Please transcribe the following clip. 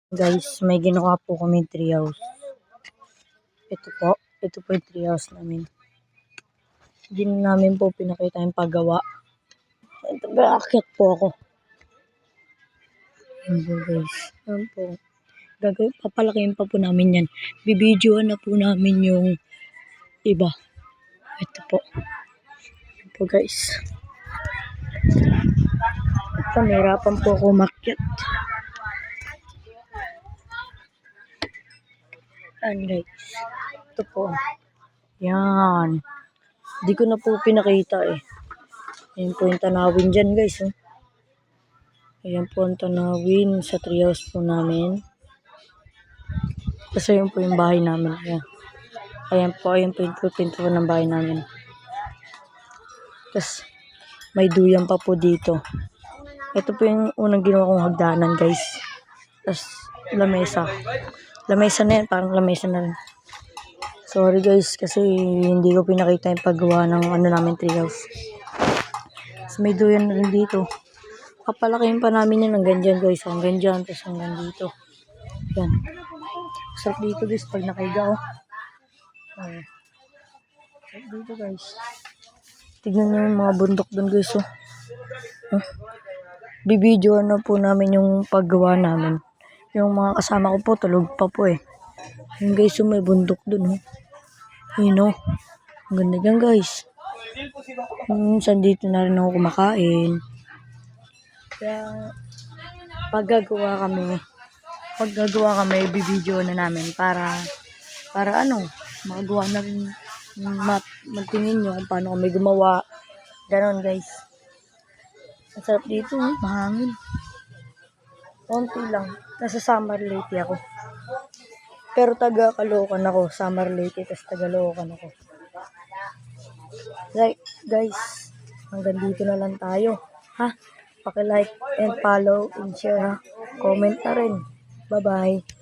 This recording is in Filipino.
Guys, may ginawa po kami treehouse. Ito po yung treehouse namin. Hindi namin po pinakita yung paggawa. Ito ba, aakyat po ako. Yan po guys. Yan po. Papalakihin pa po namin yan. Bibidyoan na po namin yung iba. Ito po. Yan po guys. Ito, nahirapan po ako umakyat. Yan guys. Ito po. Yan. Hindi ko na po pinakita eh. Ayan po yung tanawin dyan guys. Oh. Ayan po ang tanawin sa treehouse po namin. Kasi yun po yung bahay namin. Ayan po yung pinto ng bahay namin. Tapos may duyan pa po dito. Ito po yung unang ginawa kong hagdanan guys. Tapos lamesa. Lamesa na yan. Parang lamesa na rin. Sorry guys kasi hindi ko pinakita yung paggawa ng namin treehouse. Tapos may duyan na rin dito. Kapalakihin pa namin yan hanggang dyan guys. Hanggang dyan. Tapos hanggang dito. Yan. Sarap dito guys pag nakahiga oh. Sarap dito guys. Tignan nyo yung mga bundok dun guys oh. Bibidyoan na po namin yung paggawa namin. Yung mga kasama ko po tulog pa po eh. Yung guys yung may bundok dun oh. Ayun oh. Ang ganda dyan guys. Minsan dito na rin ako kumakain. Kaya pag gagawa kami, bibidyo na namin para makagawa na rin magtingin nyo kung paano kami gumawa. Ganon guys. Ang sarap dito, mahangin. Konti lang. Nasa Summer Leyte ako. Pero taga Caloocan ako. Summer Leyte, tapos taga Caloocan ako. Like, guys, hanggang dito na lang tayo. Ha? Paki-like and follow and share ha. Comment na rin. Bye-bye.